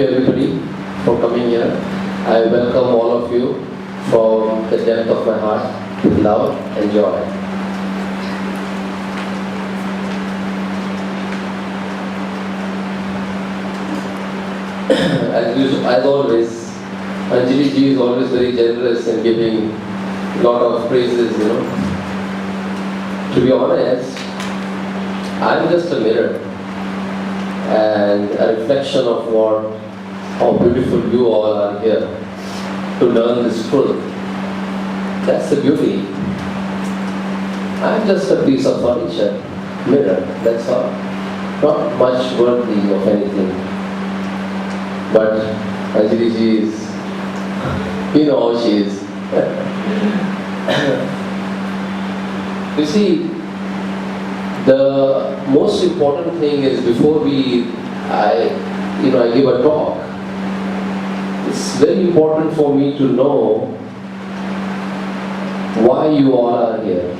Everybody for coming here. I welcome all of you from the depth of my heart with love and joy. As always, Anjali ji is always very generous in giving lot of praises. To be honest, I'm just a mirror and a reflection of how beautiful you all are here to learn this truth. That's the beauty. I'm just a piece of furniture, mirror, that's all. Not much worthy of anything. But Anjali ji is, you know how she is. You see, the most important thing is before I give a talk, it's very important for me to know why you all are here.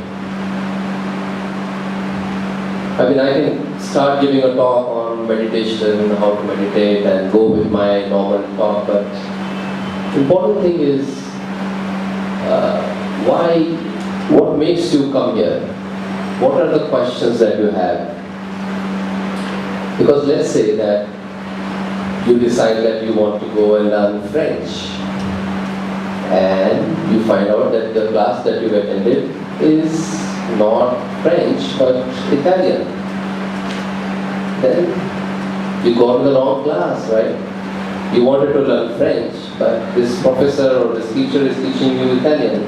I can start giving a talk on meditation, how to meditate and go with my normal talk, but the important thing is what makes you come here? What are the questions that you have? Because let's say that you decide that you want to go and learn French and you find out that the class that you attended is not French but Italian. Then you got in the wrong class, right? You wanted to learn French, but this professor or this teacher is teaching you Italian.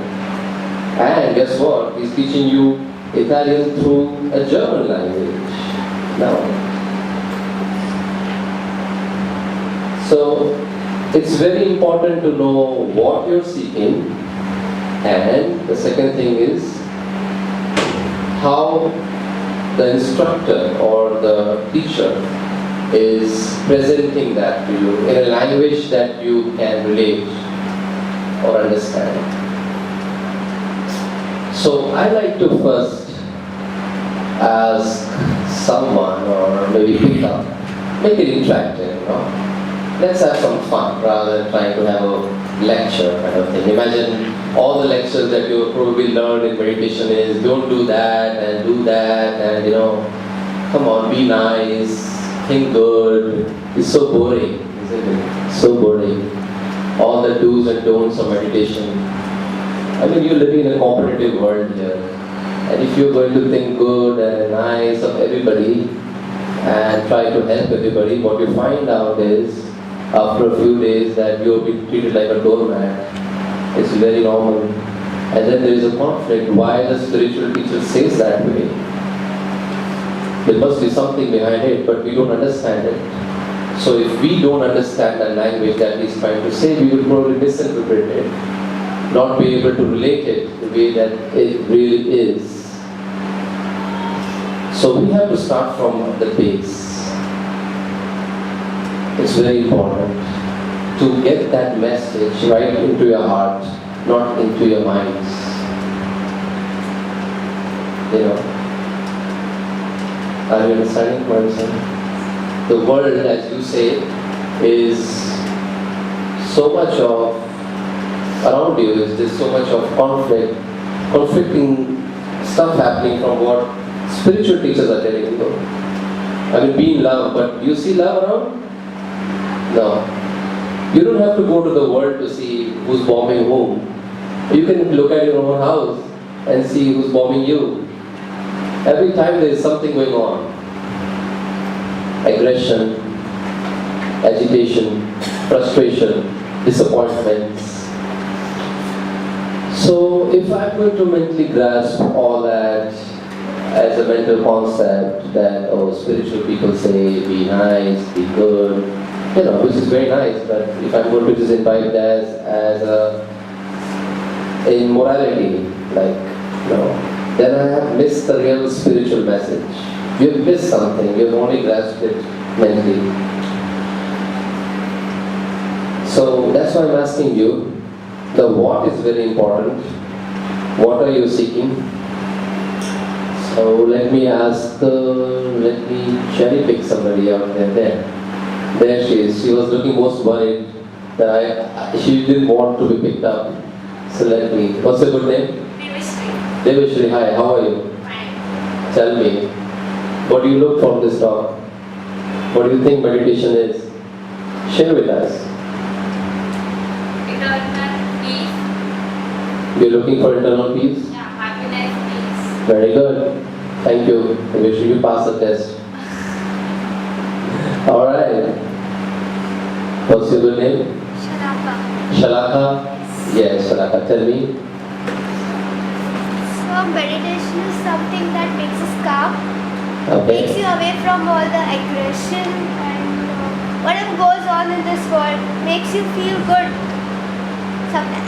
And guess what? He's teaching you Italian through a German language. Now, so it's very important to know what you're seeking, and the second thing is how the instructor or the teacher is presenting that to you in a language that you can relate or understand. So I like to first ask someone or maybe pick up, make it interactive, Let's have some fun rather than trying to have a lecture kind of thing. Imagine all the lectures that you probably learned in meditation is don't do that and do that and come on, be nice, think good. It's so boring, isn't it? So boring. All the do's and don'ts of meditation. You're living in a competitive world here. And if you're going to think good and nice of everybody and try to help everybody, what you find out is after a few days that you'll be treated like a doormat. It's very normal. And then there is a conflict. Why the spiritual teacher says that way? There must be something behind it, but we don't understand it. So if we don't understand the language that he's trying to say, we will probably misinterpret it, not be able to relate it the way that it really is. So we have to start from the base. It's very important to get that message right into your heart, not into your minds. Are you understanding what I'm saying? The world, as you say, is so much of, around you is there's so much of conflicting stuff happening from what spiritual teachers are telling you. Be in love, but do you see love around? No. You don't have to go to the world to see who's bombing whom. You can look at your own house and see who's bombing you. Every time there is something going on. Aggression, agitation, frustration, disappointments. So if I'm going to mentally grasp all that as a mental concept that, spiritual people say, be nice, be good, which is very nice, but if I'm going to just invite that as a immorality, then I have missed the real spiritual message. You've missed something, you've only grasped it mentally. So that's why I'm asking you, the what is very important. What are you seeking? So let me cherry pick somebody out there. There she is. She was looking most worried that she didn't want to be picked up. So let me. What's your good name? Devashri. Devashri, hi. How are you? Fine. Tell me. What do you look from this talk? What do you think meditation is? Share with us. Eternal peace. You're looking for internal peace? Yeah, happiness, peace. Very good. Thank you. Devashri, you pass the test. Alright. What's your good name? Shalaka. Shalaka? Yes, Shalaka. Tell me. So meditation is something that makes us calm, Okay. takes you away from all the aggression and whatever goes on in this world, makes you feel good.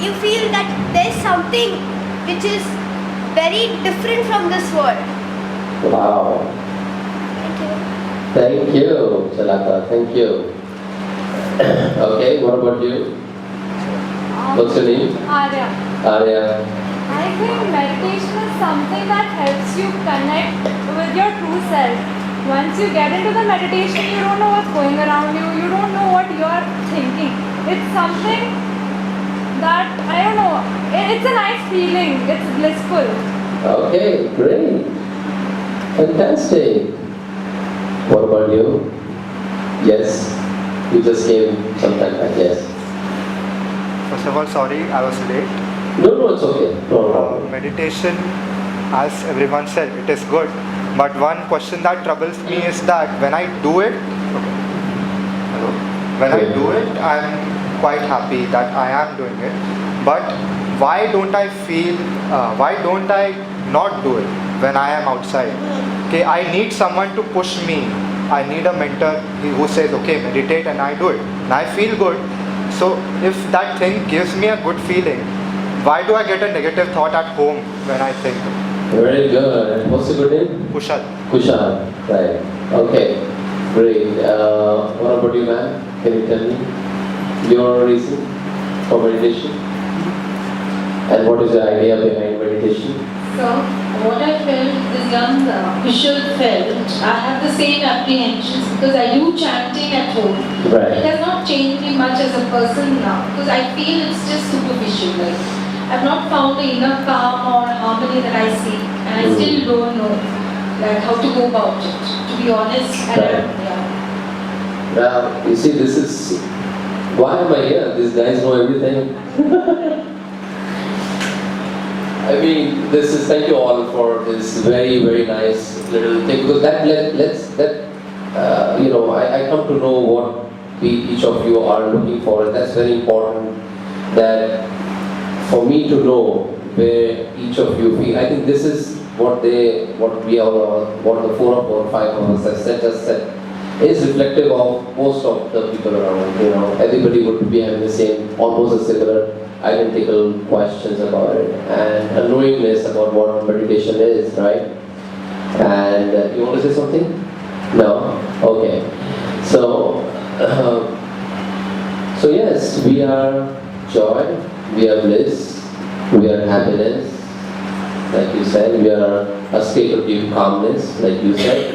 You feel that there's something which is very different from this world. Wow. Thank you. Thank you, Shalaka. Thank you. Okay, what about you? What's your name? Arya. Arya. I think meditation is something that helps you connect with your true self. Once you get into the meditation, you don't know what's going around you, you don't know what you're thinking. It's something that, I don't know, it's a nice feeling, it's blissful. Okay, great. Fantastic. What about you? Yes. You just came sometime back, yes. First of all, sorry, I was late. No, it's okay. No problem. Meditation, as everyone said, it is good. But one question that troubles me is that when I do it, hello, when I do it, I'm quite happy that I am doing it. But why don't I not do it when I am outside? Okay, I need someone to push me. I need a mentor who says, okay, meditate, and I do it. And I feel good. So if that thing gives me a good feeling, why do I get a negative thought at home when I think? Very good. What's your good name? Kushal. Kushal. Right. Okay. Great. What about you, ma'am? Can you tell me your reason for meditation? And what is the idea behind meditation? So, what I felt, this young Kushal felt, I have the same apprehensions because I do chanting at home. It Right. has not changed me much as a person now because I feel it's just superficial. Like, I've not found the inner calm or harmony that I seek, and I still don't know like how to go about it. To be honest, Right. Now, you see, this is why am I here? These guys know everything. I mean, this is thank you all for this very very nice little thing because I come to know what each of you are looking for, and that's very important. That for me to know where each of you feel. I think this is what the 4 or 5 of us have just said is reflective of most of the people around. You know, everybody would be having the same, almost a similar identical questions about it and a knowingness about what meditation is, right? And you want to say something? No? Okay. So yes, we are joy, we are bliss, we are happiness, like you said, we are a state of deep calmness, like you said,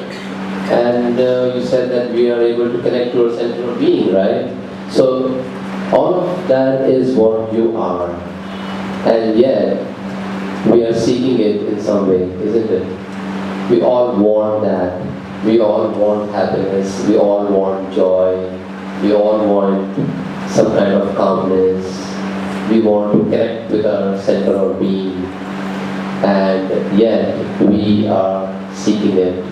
and you said that we are able to connect to our center of being, right? So all of that is what you are, and yet we are seeking it in some way, isn't it? We all want that. We all want happiness. We all want joy. We all want some kind of calmness. We want to connect with our center of being, and yet we are seeking it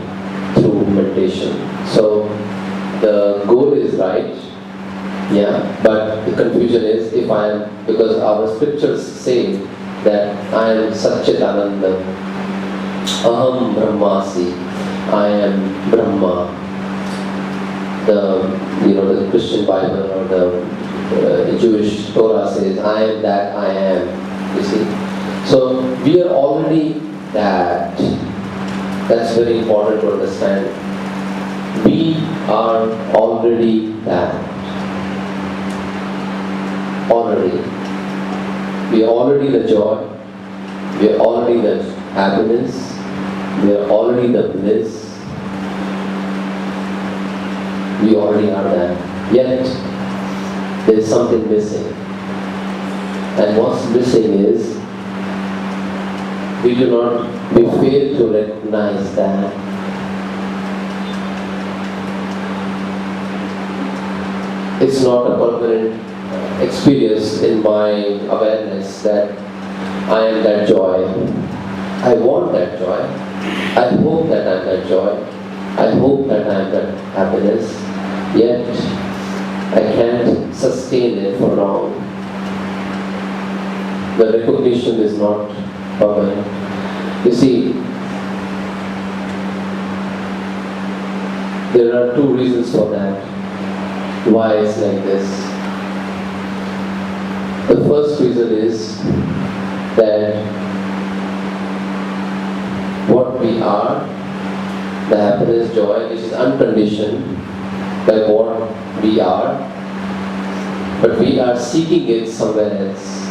through meditation. So the goal is right. Yeah, but the confusion is because our scriptures say that I am Satchitananda, Aham Brahmasi, I am Brahma. The Christian Bible or the Jewish Torah says I am that I am. You see, so we are already that. That's very important to understand. We are already that. Already. We are already the joy, we are already the happiness, we are already the bliss, we already are that. Yet, there is something missing. And what's missing is, we fail to recognize that it's not a permanent experience in my awareness that I am that joy. I want that joy. I hope that I am that joy. I hope that I am that happiness. Yet, I can't sustain it for long. The recognition is not permanent. You see, there are two reasons for that. Why it's like this. The first reason is that what we are, the happiness, joy, which is unconditioned by what we are, but we are seeking it somewhere else.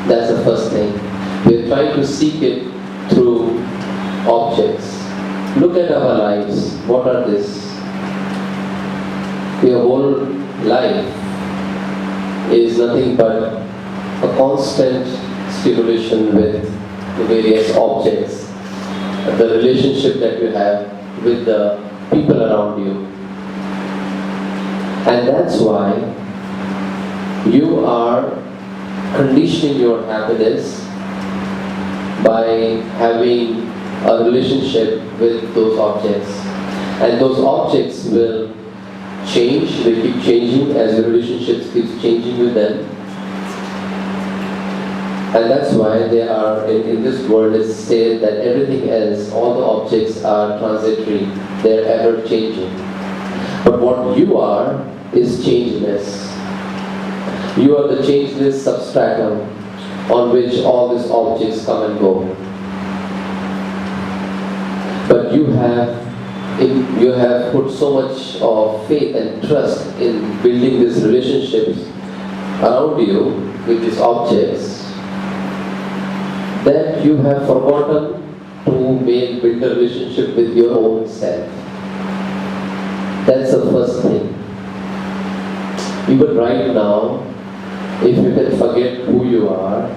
That's the first thing. We are trying to seek it through objects. Look at our lives. What are these? Your whole life is nothing but a constant stimulation with the various objects, the relationship that you have with the people around you. And that's why you are conditioning your happiness by having a relationship with those objects. And those objects will change, they keep changing as your relationships keep changing with them. And that's why they are, in this world it's said that everything else, all the objects are transitory, they're ever changing. But what you are is changeless. You are the changeless substratum on which all these objects come and go. But you have put so much of faith and trust in building these relationships around you with these objects that you have forgotten to build a relationship with your own self. That's the first thing. Even right now, if you can forget who you are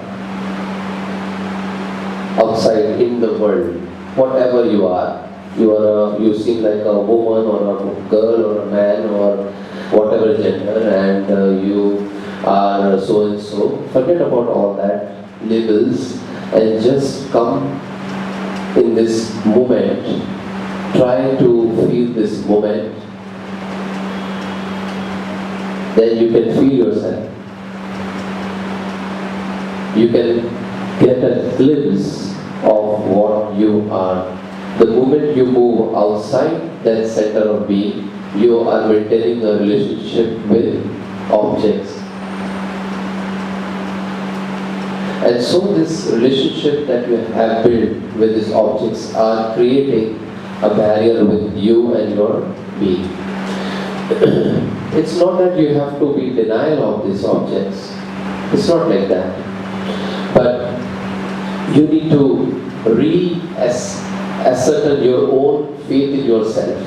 outside in the world, whatever you are, you seem like a woman or a girl or a man or whatever gender, and you are so and so. Forget about all that labels and just come in this moment. Try to feel this moment. Then you can feel yourself. You can get a glimpse of what you are. The moment you move outside that center of being, you are maintaining a relationship with objects. And so this relationship that you have built with these objects are creating a barrier with you and your being. It's not that you have to be in denial of these objects. It's not like that. But you need to ascertain your own faith in yourself.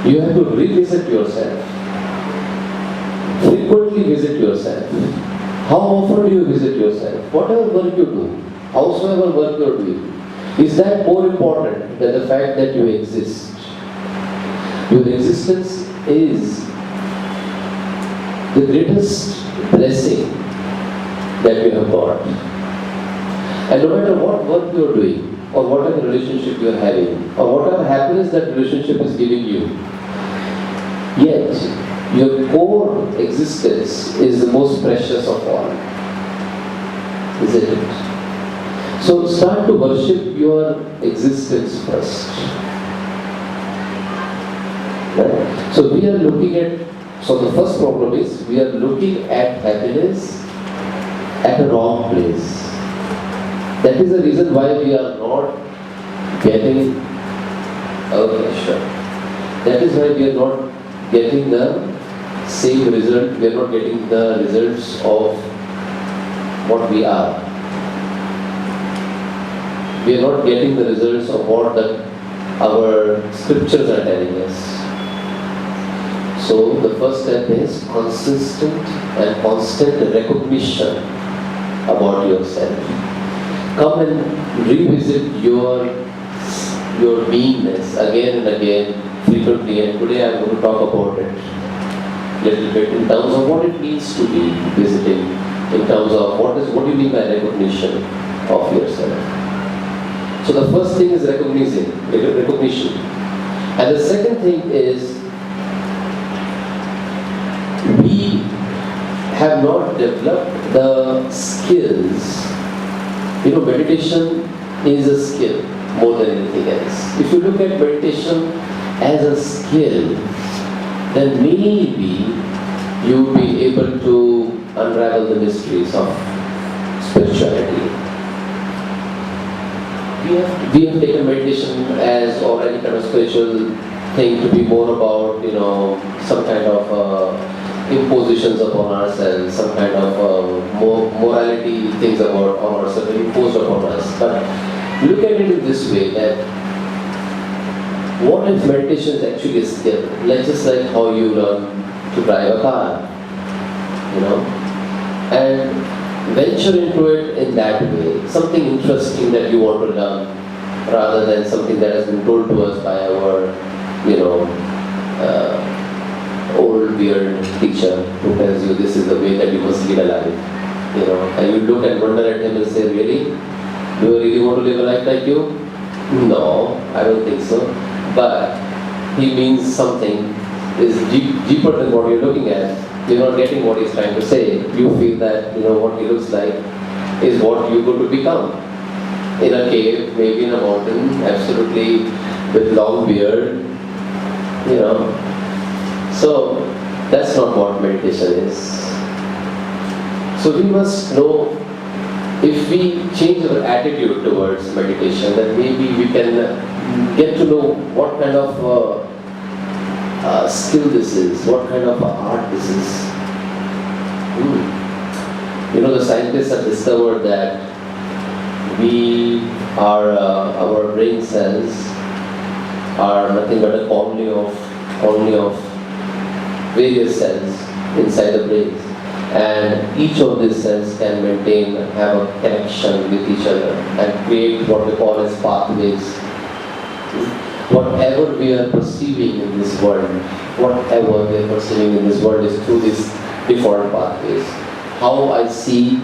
You have to revisit yourself. Frequently visit yourself. How often do you visit yourself? Whatever work you do, howsoever work you are doing, is that more important than the fact that you exist? Your existence is the greatest blessing that you have got. And no matter what work you are doing, or whatever relationship you are having, or whatever happiness that relationship is giving you, yet your core existence is the most precious of all. Isn't it? So start to worship your existence first. Right? So we are looking at, so the first problem is we are looking at happiness at a wrong place. That is the reason why we are not getting, okay, sure. That is why we are not getting the same result, we are not getting the results of what we are. We are not getting the results of what our scriptures are telling us. So the first step is consistent and constant recognition about yourself. Come and revisit your beingness again and again, frequently, and today I'm going to talk about it a little bit in terms of what it means to be visiting, in terms of what do you mean by recognition of yourself. So the first thing is recognition. And the second thing is we have not developed the skills. Meditation is a skill more than anything else. If you look at meditation as a skill, then maybe you'll be able to unravel the mysteries of spirituality. We have taken meditation as or any kind of spiritual thing to be more about, some kind of impositions upon ourselves, some kind of morality things on ourselves imposed upon us. But look at it in this way, that what if meditation is actually a skill? Just like how you learn to drive a car, and venture into it in that way, something interesting that you want to learn, rather than something that has been told to us by our, old weird teacher who tells you this is the way that you must lead a life. And you look and wonder at him and say, really? Do you really want to live a life like you? No, I don't think so. But he means something is deeper than what you're looking at. You're not getting what he's trying to say. You feel that, what he looks like is what you're going to become. In a cave, maybe in a mountain, absolutely with long beard, So, that's not what meditation is. So we must know, if we change our attitude towards meditation, then maybe we can get to know what kind of skill this is, what kind of art this is. The scientists have discovered that our brain cells are nothing but a colony of various cells inside the brain. And each of these cells can have a connection with each other and create what we call as pathways. Whatever we are perceiving in this world, is through these default pathways. How I see,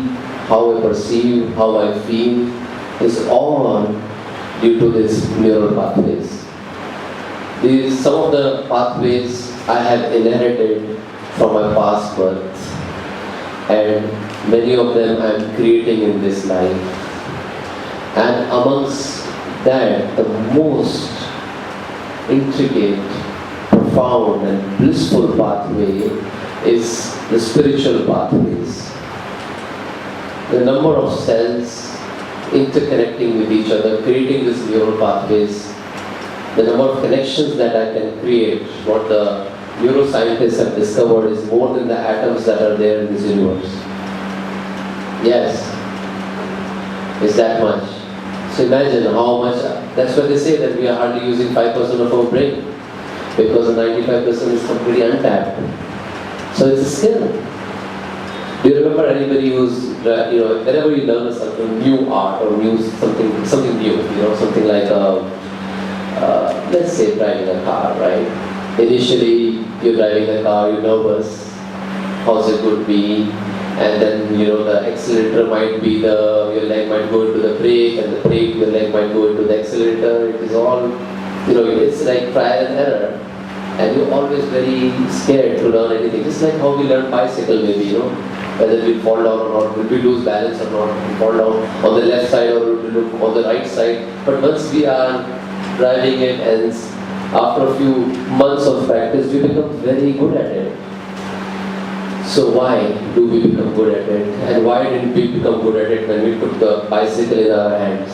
how I perceive, how I feel is all due to these neural pathways. Some of the pathways I have inherited from my past birth, and many of them I am creating in this life. And amongst that, the most intricate, profound and blissful pathway is the spiritual pathways. The number of cells interconnecting with each other, creating these neural pathways, the number of connections that I can create, what the neuroscientists have discovered, is more than the atoms that are there in this universe. Yes, it's that much. So imagine how much, that's why they say that we are hardly using 5% of our brain, because 95% is completely untapped. So it's a skill. Do you remember anybody who's, whenever you learn something new art or something new, something like let's say driving a car, right? Initially, you're driving the car, you're nervous, how's it going to be? And then, the accelerator might be your leg might go into the brake, and the brake, your leg might go into the accelerator. It is all, it's like trial and error. And you're always very scared to learn anything. Just like how we learn bicycle maybe, whether we'll fall down or not, will we lose balance or not, we'll fall down on the left side or will we look on the right side. But once we are driving it, and after a few months of practice, we become very good at it. So why do we become good at it? And why didn't we become good at it when we took the bicycle in our hands?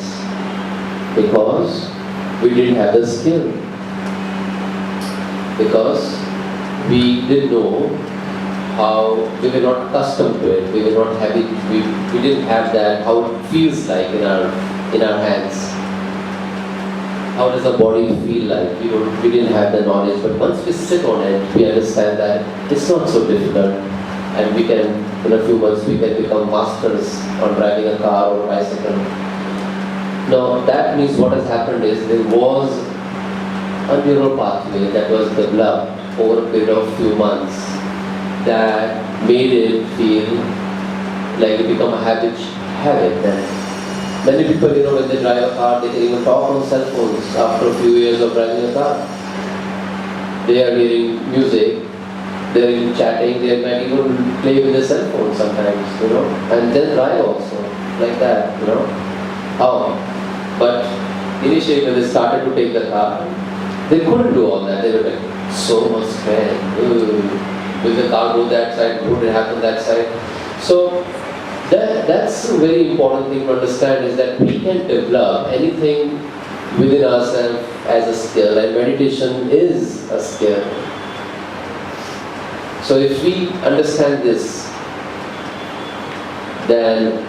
Because we didn't have the skill. Because we didn't know how, we were not accustomed to it, we were not having, we didn't have that, how it feels like in our hands. how does the body feel like? We didn't have the knowledge, but once we sit on it, we understand that it's not so difficult, and we can, in a few months, we can become masters on driving a car or bicycle. Now, that means what has happened is there was a neural pathway that was developed over a period of few months that made it feel like it become a habit. And many people, when they drive a car, they can even talk on cell phones after a few years of driving a car. They are hearing music, they are chatting, they might even play with their cell phone sometimes, and then drive also, like that, How? But initially when they started to take the car, they couldn't do all that. They were like, so much strength. Will the car go that side? Would it happen that side? So that's a very important thing to understand, is that we can develop anything within ourselves as a skill, and meditation is a skill. So if we understand this, then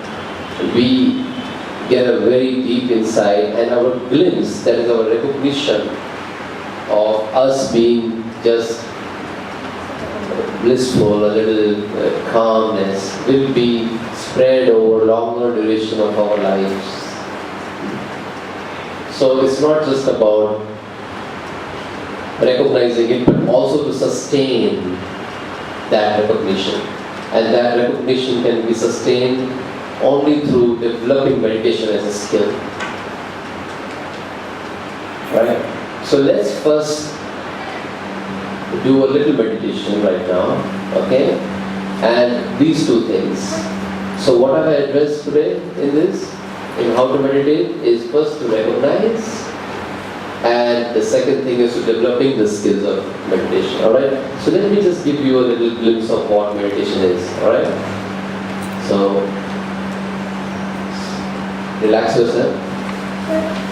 we get a very deep insight, and our glimpse, that is our recognition of us being just blissful, a little calmness, will be spread over longer duration of our lives. So it's not just about recognizing it, but also to sustain that recognition. And that recognition can be sustained only through developing meditation as a skill. Right? So let's first do a little meditation right now, okay? And these two things. So what have I addressed today in this, in how to meditate, is first to recognize, and the second thing is to developing the skills of meditation, alright? So let me just give you a little glimpse of what meditation is, alright? So, relax yourself.